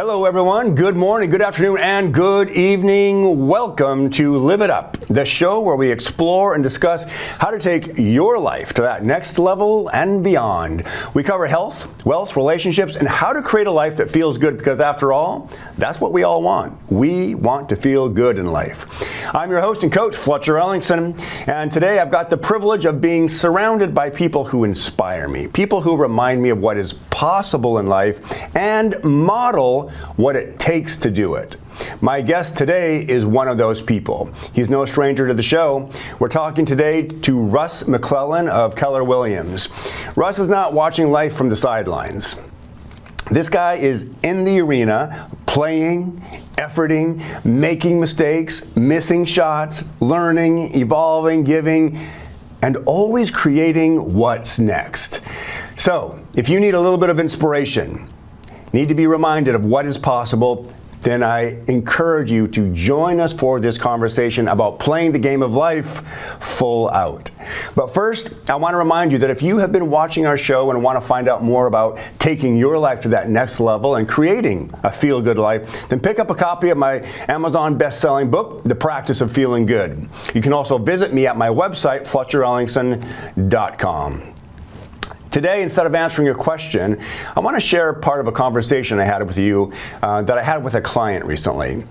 Hello everyone, good morning, good afternoon, and good evening. Welcome to Live It Up, the show where we explore and discuss how to take your life to that next level and beyond. We cover health, wealth, relationships, and how to create a life that feels good, because after all, that's what we all want. We want to feel good in life. I'm your host and coach, Fletcher, and today I've got the privilege of being surrounded by people who inspire me, people who remind me of what is possible in life and model what it takes to do it. My guest today is one of those people. He's no stranger to the show. We're talking today to Russ McClellan of Keller Williams. Russ is not watching life from the sidelines. This guy is in the arena, playing, efforting, making mistakes, missing shots, learning, evolving, giving, and always creating what's next. So, if you need a little bit of inspiration, need to be reminded of what is possible, then I encourage you to join us for this conversation about playing the game of life full out. But first, I want to remind you that if you have been watching our show and want to find out more about taking your life to that next level and creating a feel-good life, then pick up a copy of my Amazon best-selling book, The Practice of Feeling Good. You can also visit me at my website, FletcherEllingson.com. Today, instead of answering a question, I want to share part of a conversation I had with you that I had with a client recently.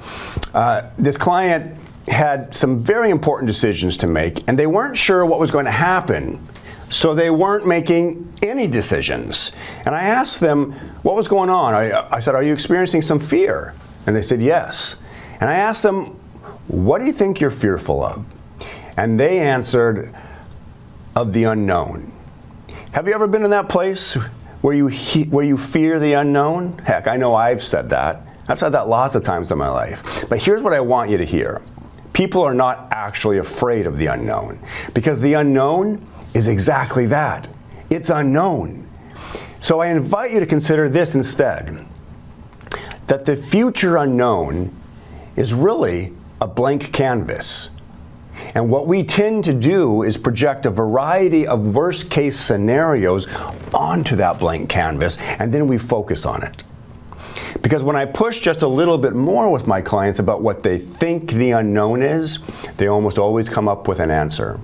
This client had some very important decisions to make, and they weren't sure what was going to happen, so they weren't making any decisions. And I asked them what was going on. I said, "Are you experiencing some fear?" And they said, "Yes." And I asked them, "What do you think you're fearful of?" And they answered, "Of the unknown." Have you ever been in that place where you fear the unknown? Heck, I know I've said that. I've said that lots of times in my life. But here's what I want you to hear. People are not actually afraid of the unknown, because the unknown is exactly that. It's unknown. So I invite you to consider this instead, that the future unknown is really a blank canvas. And what we tend to do is project a variety of worst-case scenarios onto that blank canvas, and then we focus on it. Because when I push just a little bit more with my clients about what they think the unknown is, they almost always come up with an answer.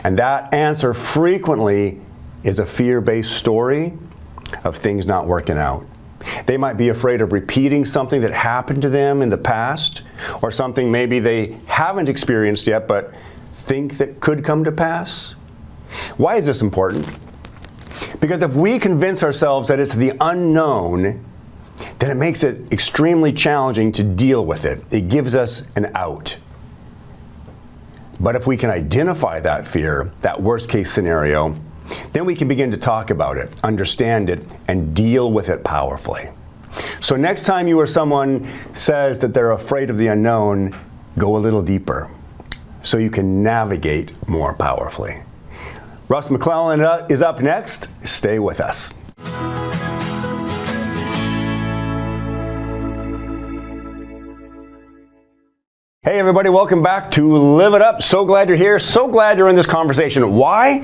And that answer frequently is a fear-based story of things not working out. They might be afraid of repeating something that happened to them in the past, or something maybe they haven't experienced yet but think that could come to pass. Why is this important? Because if we convince ourselves that it's the unknown, then it makes it extremely challenging to deal with it. It gives us an out. But if we can identify that fear, that worst case scenario, then we can begin to talk about it, understand it, and deal with it powerfully. So next time you or someone says that they're afraid of the unknown, go a little deeper so you can navigate more powerfully. Russ McClellan is up next. Stay with us. Hey everybody, welcome back to Live It Up. So glad you're here. So glad you're in this conversation. Why?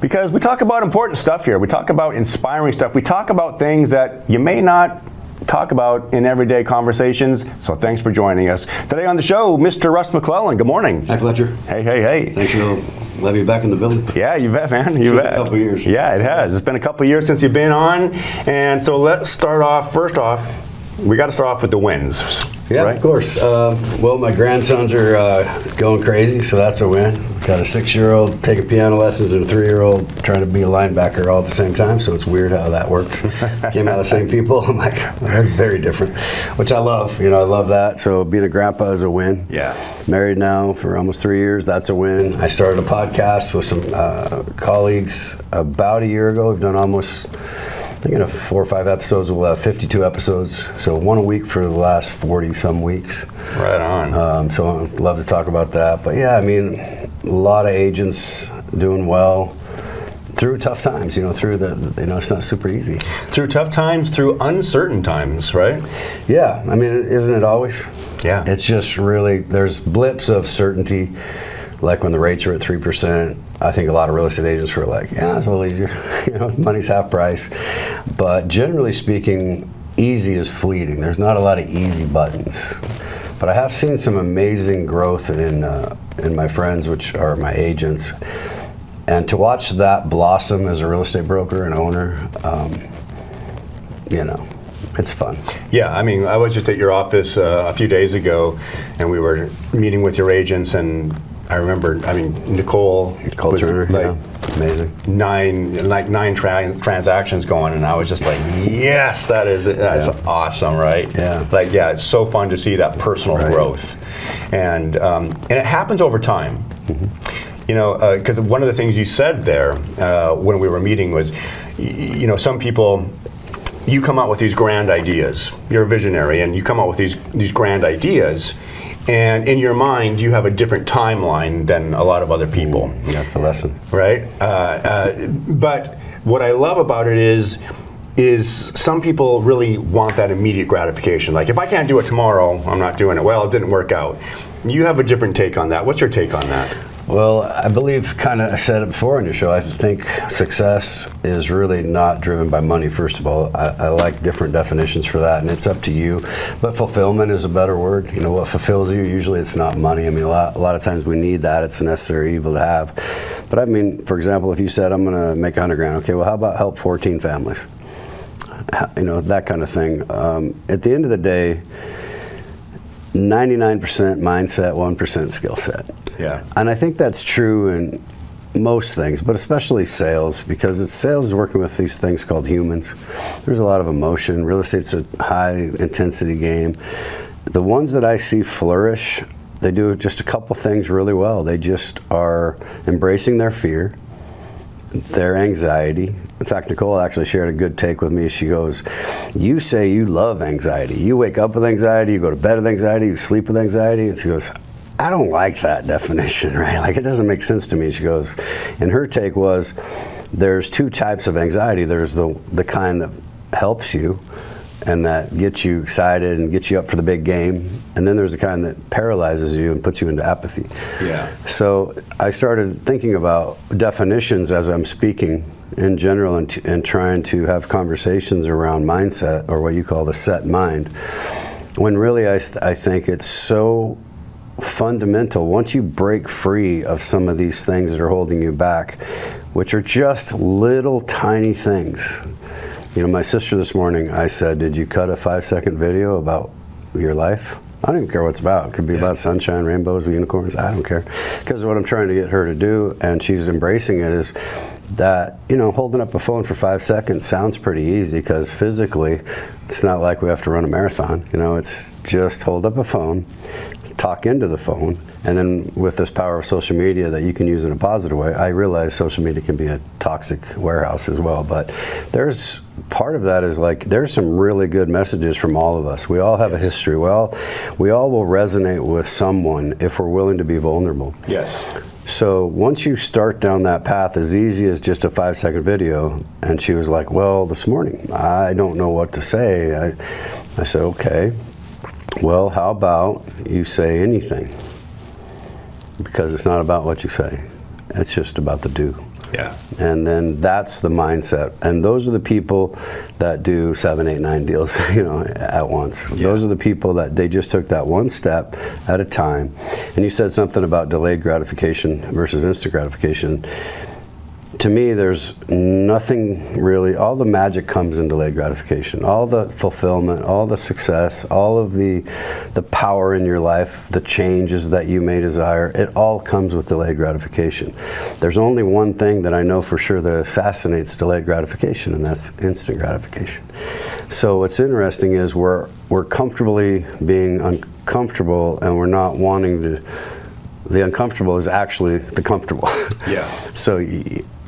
Because we talk about important stuff here. We talk about inspiring stuff. We talk about things that you may not talk about in everyday conversations. So thanks for joining us. Today on the show, Mr. Russ McClellan. Good morning. Hi, Fletcher. Hey, hey, hey. Thanks for letting me back in the building. Yeah, you bet, man. You bet. It's been a couple years. Yeah, it has. It's been a couple years since you've been on. And so let's start off, first off, we got to start off with the wins. Yeah, right? Of course. Well, my grandsons are going crazy, so that's a win. Got a 6-year-old taking piano lessons and a 3-year-old trying to be a linebacker all at the same time, so it's weird how that works. Came out of the same people. I'm like, they're very different, which I love. You know, I love that. So being a grandpa is a win. Yeah. Married now for almost 3 years. That's a win. I started a podcast with some colleagues about a year ago. We've done almost, I think, 4 or 5 episodes. We'll have 52 episodes, so one a week for the last 40-some weeks. Right on. So I'd love to talk about that. But yeah, I mean, a lot of agents doing well through tough times. You know, through it's not super easy. Through tough times, through uncertain times, right? Yeah, I mean, isn't it always? Yeah. It's just really, there's blips of certainty, like when the rates are at 3%. I think a lot of real estate agents were like, yeah, it's a little easier. You know, money's half price. But generally speaking, easy is fleeting. There's not a lot of easy buttons. But I have seen some amazing growth in my friends, which are my agents. And to watch that blossom as a real estate broker and owner, you know, it's fun. Yeah, I mean, I was just at your office a few days ago, and we were meeting with your agents, and I remember, I mean, Nicole was Turner, like yeah. Amazing. nine transactions going, and I was just like, yes, that's awesome, right? Yeah. Like, yeah, it's so fun to see that personal growth, and it happens over time. Mm-hmm. You know, because one of the things you said there when we were meeting was, you know, some people, you come out with these grand ideas. You're a visionary, and you come out with these grand ideas, and in your mind, you have a different timeline than a lot of other people. That's a lesson, right? But what I love about it is some people really want that immediate gratification. Like, if I can't do it tomorrow, I'm not doing it. Well, it didn't work out. You have a different take on that. What's your take on that? Well, I believe, kind of, I said it before on your show, I think success is really not driven by money, first of all. I like different definitions for that, and it's up to you. But fulfillment is a better word. You know, what fulfills you, usually it's not money. I mean, a lot of times we need that. It's a necessary evil to have. But I mean, for example, if you said, I'm going to make $100,000, okay, well, how about help 14 families? You know, that kind of thing. At the end of the day, 99% mindset, 1% skill set. Yeah. And I think that's true in most things, but especially sales, because sales is working with these things called humans. There's a lot of emotion. Real estate's a high intensity game. The ones that I see flourish, they do just a couple things really well. They just are embracing their fear, their anxiety. In fact, Nicole actually shared a good take with me. She goes, you say you love anxiety. You wake up with anxiety, you go to bed with anxiety, you sleep with anxiety. And she goes, I don't like that definition, right? Like, it doesn't make sense to me. She goes, and her take was, there's two types of anxiety. There's the kind that helps you and that gets you excited and gets you up for the big game. And then there's the kind that paralyzes you and puts you into apathy. Yeah. So I started thinking about definitions as I'm speaking in general and trying to have conversations around mindset, or what you call the set mind, when really I think it's so fundamental. Once you break free of some of these things that are holding you back, which are just little tiny things. You know, my sister this morning, I said, did you cut a 5-second video about your life? I don't even care what it's about. It could be about sunshine, rainbows, unicorns. I don't care. Because what I'm trying to get her to do, and she's embracing it, is that, you know, holding up a phone for 5 seconds sounds pretty easy, because physically it's not like we have to run a marathon. You know, it's just hold up a phone, talk into the phone, and then with this power of social media that you can use in a positive way. I realize social media can be a toxic warehouse as well, but there's part of that is like, there's some really good messages from all of us. We all have a history. We all will resonate with someone if we're willing to be vulnerable. Yes. So once you start down that path, as easy as just a 5-second video, and she was like, well, this morning, I don't know what to say. I said, okay, well, how about you say anything? Because it's not about what you say. It's just about the do. Yeah. And then that's the mindset. And those are the people that do 7, 8, 9 deals, you know, at once. Yeah. Those are the people that they just took that one step at a time. And you said something about delayed gratification versus instant gratification. To me, there's nothing really, all the magic comes in delayed gratification. All the fulfillment, all the success, all of the power in your life, the changes that you may desire, it all comes with delayed gratification. There's only one thing that I know for sure that assassinates delayed gratification, and that's instant gratification. So what's interesting is we're comfortably being uncomfortable, and we're not wanting to, the uncomfortable is actually the comfortable. Yeah. So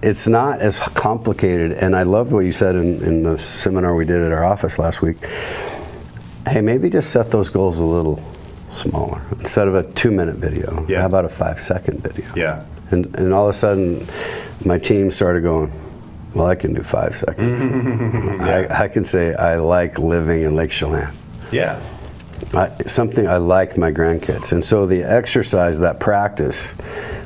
it's not as complicated, and I loved what you said in the seminar we did at our office last week. Hey, maybe just set those goals a little smaller. Instead of a 2-minute video, how about a 5-second video? Yeah. And all of a sudden, my team started going, well, I can do 5 seconds. I can say, I like living in Lake Chelan. Yeah. Something I like my grandkids. And so the exercise, that practice,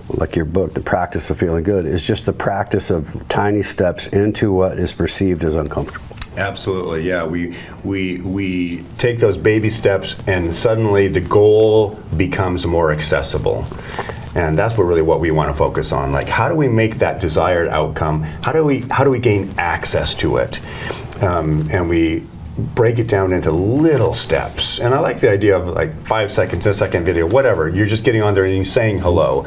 like your book, The Practice of Feeling Good, is just the practice of tiny steps into what is perceived as uncomfortable. Absolutely, yeah. We take those baby steps, and suddenly the goal becomes more accessible. And that's what we want to focus on. Like, how do we make that desired outcome? How do we gain access to it? And we break it down into little steps. And I like the idea of like 5 seconds, a second video, whatever. You're just getting on there and you're saying hello.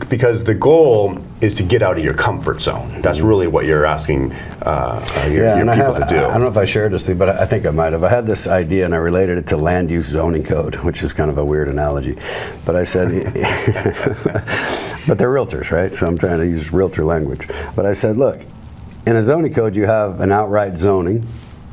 Because the goal is to get out of your comfort zone. That's really what you're asking your people to do. I don't know if I shared this with you, but I think I might have. I had this idea and I related it to land use zoning code, which is kind of a weird analogy. But I said, but they're realtors, right? So I'm trying to use realtor language. But I said, look, in a zoning code, you have an outright zoning.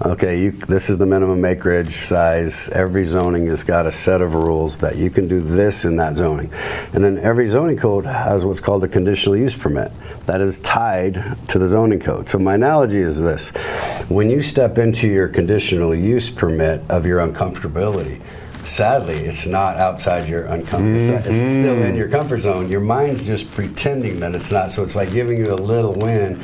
Okay, this is the minimum acreage size. Every zoning has got a set of rules that you can do this in that zoning. And then every zoning code has what's called a conditional use permit that is tied to the zoning code. So my analogy is this. When you step into your conditional use permit of your uncomfortability, sadly, it's not outside your uncomfort. It's still in your comfort zone. Your mind's just pretending that it's not. So it's like giving you a little win.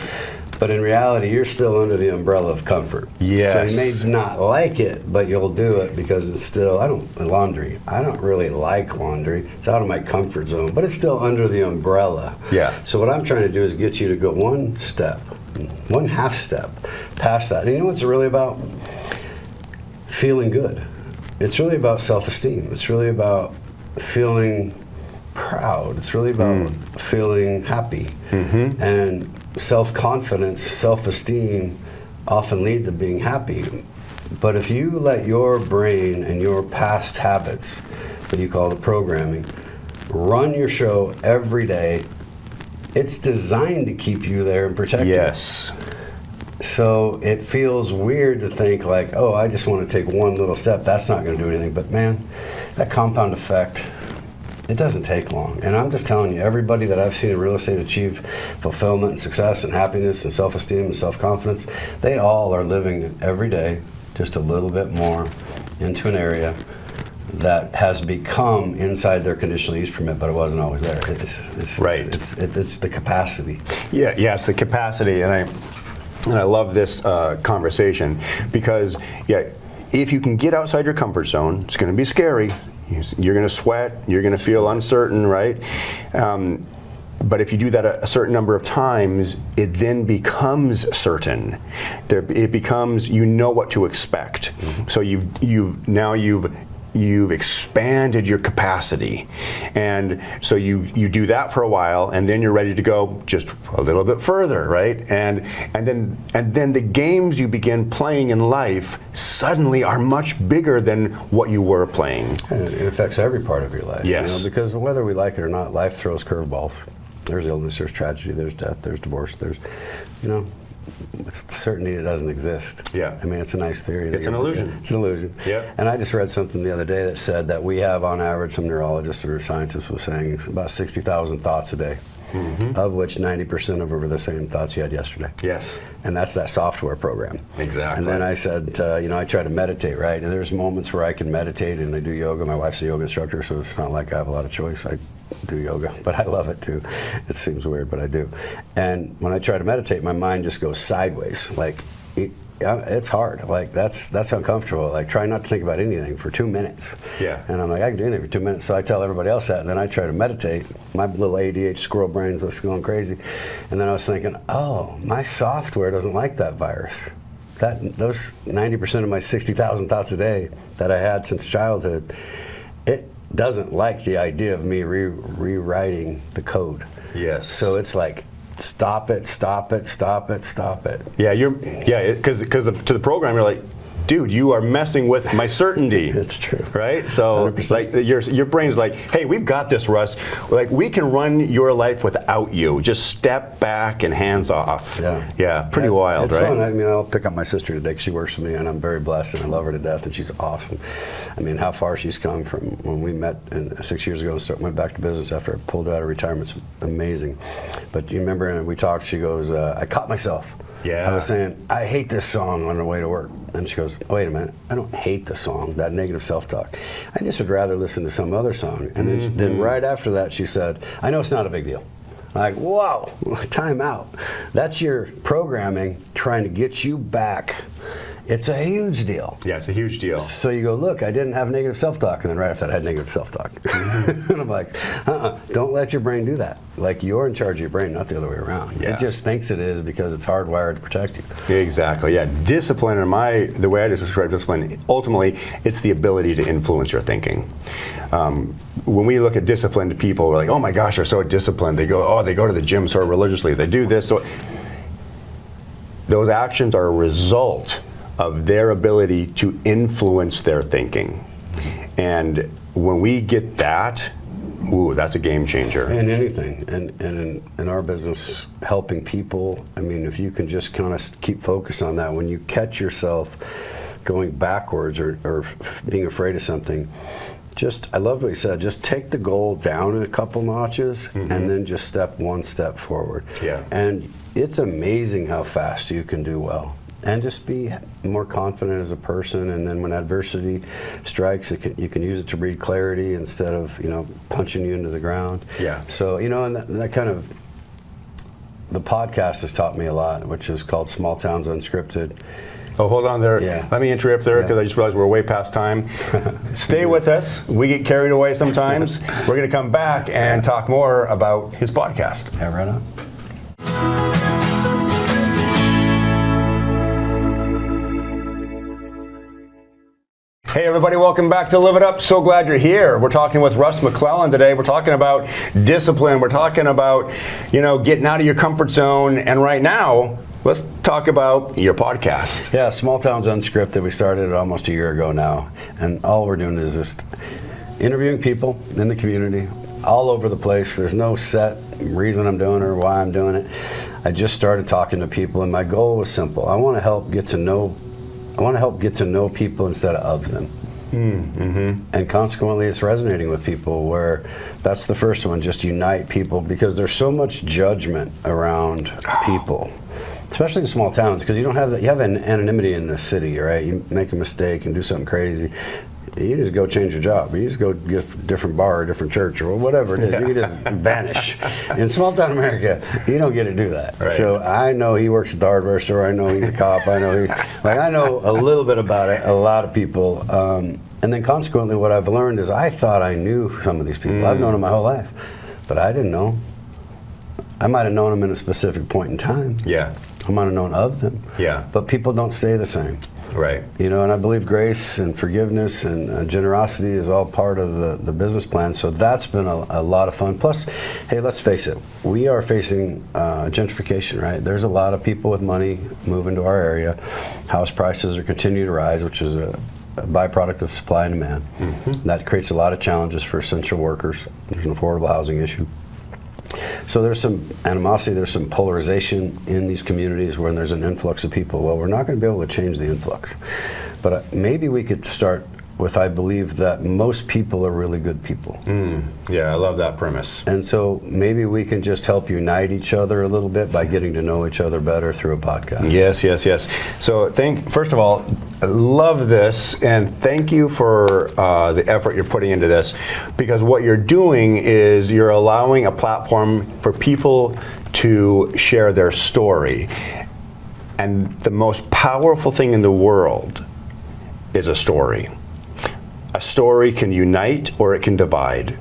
But in reality, you're still under the umbrella of comfort. Yes. So you may not like it, but you'll do it because it's still, laundry. I don't really like laundry. It's out of my comfort zone, but it's still under the umbrella. Yeah. So what I'm trying to do is get you to go one half step past that. And you know what it's really about? Feeling good. It's really about self-esteem. It's really about feeling proud. It's really about feeling happy. And self-confidence, self-esteem often lead to being happy. But if you let your brain and your past habits, what you call the programming, run your show every day, it's designed to keep you there and protect you. Yes. So it feels weird to think like, oh, I just want to take one little step. That's not going to do anything. But man, that compound effect, it doesn't take long. And I'm just telling you, everybody that I've seen in real estate achieve fulfillment and success and happiness and self-esteem and self-confidence, they all are living every day just a little bit more into an area that has become inside their conditional use permit, but it wasn't always there. It's right. It's the capacity. Yeah, it's the capacity. And I love this conversation because, if you can get outside your comfort zone, it's going to be scary. You're going to sweat, you're going to feel uncertain, right? But if you do that a certain number of times, it then becomes certain. It becomes, you know what to expect. So you've expanded your capacity, and so you do that for a while, and then you're ready to go just a little bit further, right? And then the games you begin playing in life suddenly are much bigger than what you were playing. And it affects every part of your life. Yes. Because whether we like it or not, life throws curveballs. There's illness, there's tragedy, there's death, there's divorce, there's, it's the certainty it doesn't exist. Yeah. I mean, it's a nice theory. It's an illusion. It's an illusion. Yeah. And I just read something the other day that said that we have, on average, some neurologists or scientists was saying, about 60,000 thoughts a day, of which 90% of them are the same thoughts you had yesterday. Yes. And that's that software program. Exactly. And then I said, I try to meditate, right? And there's moments where I can meditate and I do yoga. My wife's a yoga instructor, so it's not like I have a lot of choice. I do yoga, but I love it too. It seems weird, but I do. And when I try to meditate, my mind just goes sideways. Like, it's hard. Like, that's uncomfortable. Like, try not to think about anything for 2 minutes. Yeah. And I'm like, I can do anything for 2 minutes. So I tell everybody else that, and then I try to meditate. My little ADHD squirrel brain's just going crazy. And then I was thinking, oh, my software doesn't like that virus. Those 90% of my 60,000 thoughts a day that I had since childhood, it doesn't like the idea of me rewriting the code. Yes. So it's like, stop it, stop it, stop it, stop it. Yeah, because to the program, you're like, dude, you are messing with my certainty. It's true. Right? So 100%. like your brain's like, hey, we've got this, Russ. Like, we can run your life without you. Just step back and hands off. Yeah. Yeah, pretty wild, it's right? Fun. I mean, I'll pick up my sister today because she works for me, and I'm very blessed, and I love her to death, and she's awesome. I mean, how far she's come from when we met 6 years ago and went back to business after I pulled out of retirement. It's amazing. But you remember, and we talked, she goes, I caught myself. Yeah. I was saying, I hate this song on the way to work. And she goes, wait a minute, I don't hate the song, that negative self-talk. I just would rather listen to some other song. And then right after that, she said, I know it's not a big deal. Like, whoa, time out. That's your programming trying to get you back. It's a huge deal. Yeah, it's a huge deal. So you go, look, I didn't have negative self-talk, and then right after that I had negative self-talk. And I'm like, don't let your brain do that. Like, you're in charge of your brain, not the other way around. Yeah. It just thinks it is because it's hardwired to protect you. Exactly, yeah. Discipline, the way I describe discipline, ultimately, it's the ability to influence your thinking. When we look at disciplined people, we're like, oh my gosh, they're so disciplined. They go to the gym so religiously. They do this. So those actions are a result of their ability to influence their thinking. And when we get that, ooh, that's a game changer. In anything, and in our business, helping people, I mean, if you can just kind of keep focus on that, when you catch yourself going backwards or being afraid of something, I love what you said, just take the goal down a couple notches and then just step one step forward. Yeah. And it's amazing how fast you can do well. And just be more confident as a person, and then when adversity strikes, you can use it to breed clarity instead of punching you into the ground. Yeah. So and that kind of, the podcast has taught me a lot, which is called Small Towns Unscripted. Oh, hold on there. Yeah. Let me interrupt there because I just realized we're way past time. Stay with us. We get carried away sometimes. We're going to come back and talk more about his podcast. Yeah, right on. Hey everybody, welcome back to Live It Up. So glad you're here. We're talking with Russ McClellan today. We're talking about discipline. We're talking about, getting out of your comfort zone. And right now, let's talk about your podcast. Yeah, Small Towns Unscripted. We started it almost a year ago now. And all we're doing is just interviewing people in the community all over the place. There's no set reason I'm doing it or why I'm doing it. I just started talking to people, and my goal was simple. I want to help get to know people instead of them. And consequently, it's resonating with people, where that's the first one, just unite people, because there's so much judgment around people, especially in small towns, because you have an anonymity in the city, right? You make a mistake and do something crazy, you just go change your job. You just go get a different bar or a different church or whatever it is. You can just vanish. In small town America, you don't get to do that. Right. So I know he works at the hardware store. I know he's a cop. I know a little bit about it, a lot of people. And then consequently, what I've learned is I thought I knew some of these people. I've known them my whole life, but I didn't know. I might have known them in a specific point in time. Yeah. I might have known of them. Yeah. But people don't stay the same. Right. And I believe grace and forgiveness and generosity is all part of the business plan. So that's been a lot of fun. Plus, hey, let's face it, we are facing gentrification, right? There's a lot of people with money moving to our area. House prices are continuing to rise, which is a byproduct of supply and demand. That creates a lot of challenges for essential workers. There's an affordable housing issue. So there's some animosity, there's some polarization in these communities when there's an influx of people. Well, we're not going to be able to change the influx. But maybe we could start with, I believe that most people are really good people. Yeah, I love that premise. And so maybe we can just help unite each other a little bit by getting to know each other better through a podcast. Yes. So first of all, I love this, and thank you for the effort you're putting into this, because what you're doing is you're allowing a platform for people to share their story. And the most powerful thing in the world is a story. A story can unite or it can divide.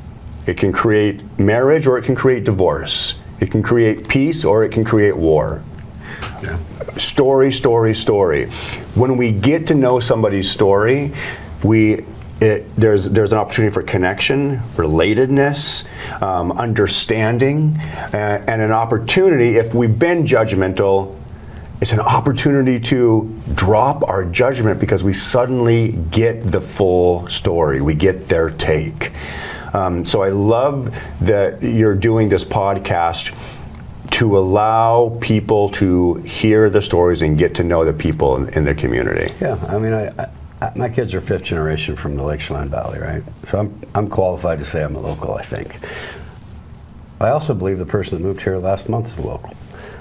It can create marriage or it can create divorce. It can create peace or it can create war. Yeah. Story. When we get to know somebody's story, there's an opportunity for connection, relatedness, understanding, and an opportunity, if we've been judgmental, it's an opportunity to drop our judgment because we suddenly get the full story. We get their take. So I love that you're doing this podcast to allow people to hear the stories and get to know the people in their community. Yeah, I mean, my kids are fifth generation from the Lake Chelan Valley, right? So I'm qualified to say I'm a local, I think. I also believe the person that moved here last month is a local.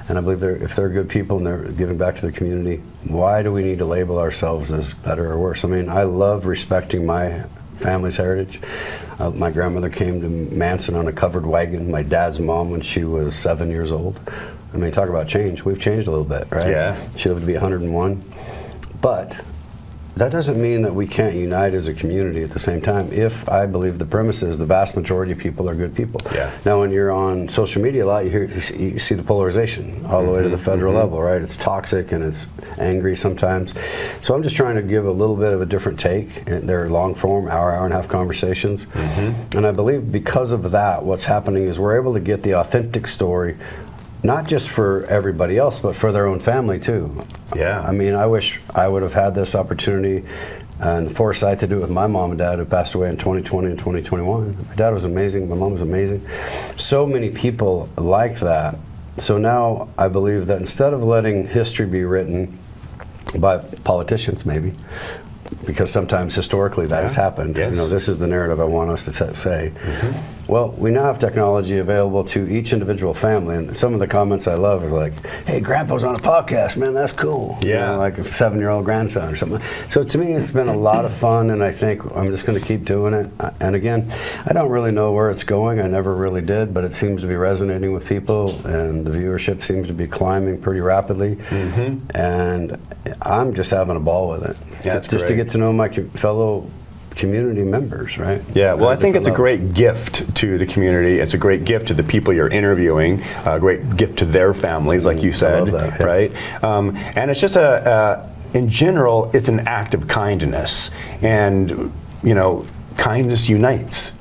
And I believe if they're good people and they're giving back to their community, why do we need to label ourselves as better or worse? I mean, I love respecting my family's heritage. My grandmother came to Manson on a covered wagon. My dad's mom when she was 7 years old. I mean, talk about change. We've changed a little bit, right? Yeah. She lived to be 101. But that doesn't mean that we can't unite as a community at the same time if I believe the premise is the vast majority of people are good people. Yeah. Now, when you're on social media a lot, you see the polarization all the way to the federal level, right? It's toxic and it's angry sometimes. So I'm just trying to give a little bit of a different take. And they're long form, hour and a half conversations. And I believe because of that, what's happening is we're able to get the authentic story, not just for everybody else, but for their own family too. Yeah. I mean, I wish I would have had this opportunity and the foresight to do it with my mom and dad who passed away in 2020 and 2021. My dad was amazing, my mom was amazing. So many people like that. So now I believe that instead of letting history be written by politicians maybe, because sometimes historically that has happened. Yes. You know, this is the narrative I want us to say. Well, we now have technology available to each individual family, and some of the comments I love are like, "Hey, Grandpa's on a podcast, man, that's cool." Yeah. You know, like a 7-year-old grandson or something. So to me, it's been a lot of fun, and I think I'm just going to keep doing it. And again, I don't really know where it's going. I never really did, but it seems to be resonating with people, and the viewership seems to be climbing pretty rapidly. And I'm just having a ball with it. Yeah, that's just to great. get to know my fellow community members, right? Yeah, well, I think it's a level. great gift to the community. It's a great gift to the people you're interviewing, a great gift to their families, like you said, love that, yeah. right? And it's just in general, it's an act of kindness. And, you know, kindness unites.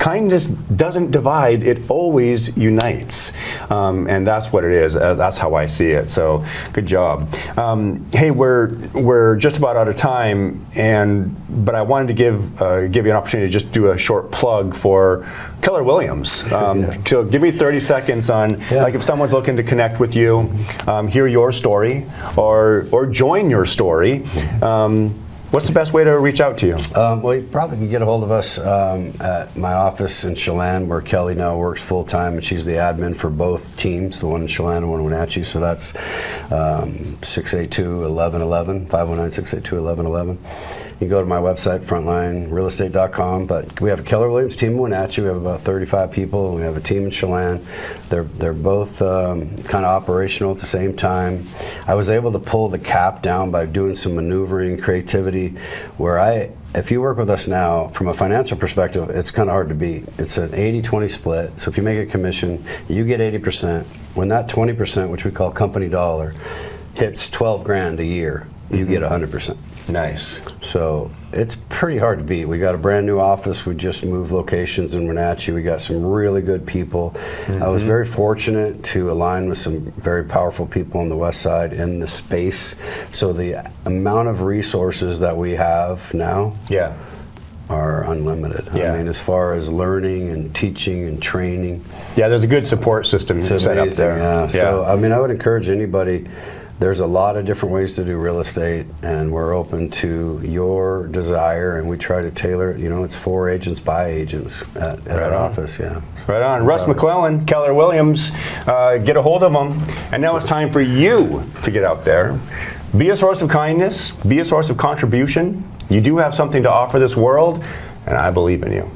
Kindness doesn't divide, it always unites. And that's what it is. That's how I see it. So good job. Hey, we're just about out of time, but I wanted to give you an opportunity to just do a short plug for Keller Williams. So give me 30 seconds on, like, if someone's looking to connect with you, hear your story, or join your story. What's the best way to reach out to you? Well, you probably can get a hold of us at my office in Chelan, where Kelly now works full time, and she's the admin for both teams, the one in Chelan and one in Wenatchee. So that's 682-1111, 519-682-1111. You can go to my website, frontlinerealestate.com. But we have a Keller Williams team in Wenatchee. We have about 35 people, and we have a team in Chelan. They're both kind of operational at the same time. I was able to pull the cap down by doing some maneuvering, creativity, where if you work with us now, from a financial perspective, it's kind of hard to beat. It's an 80-20 split. So if you make a commission, you get 80%. When that 20%, which we call company dollar, hits 12 grand a year, you get 100%. Nice. So it's pretty hard to beat. We got a brand new office. We just moved locations in Wenatchee. We got some really good people. I was very fortunate to align with some very powerful people on the west side in the space. So the amount of resources that we have now are unlimited. Yeah. I mean, as far as learning and teaching and training. Yeah, there's a good support system set up there. Yeah. So, I mean, I would encourage anybody. There's a lot of different ways to do real estate, and we're open to your desire, and we try to tailor it. You know, it's for agents by agents at our office, Right on. Russ McClellan, Keller Williams, get a hold of them. And now it's time for you to get out there. Be a source of kindness, be a source of contribution. You do have something to offer this world, and I believe in you.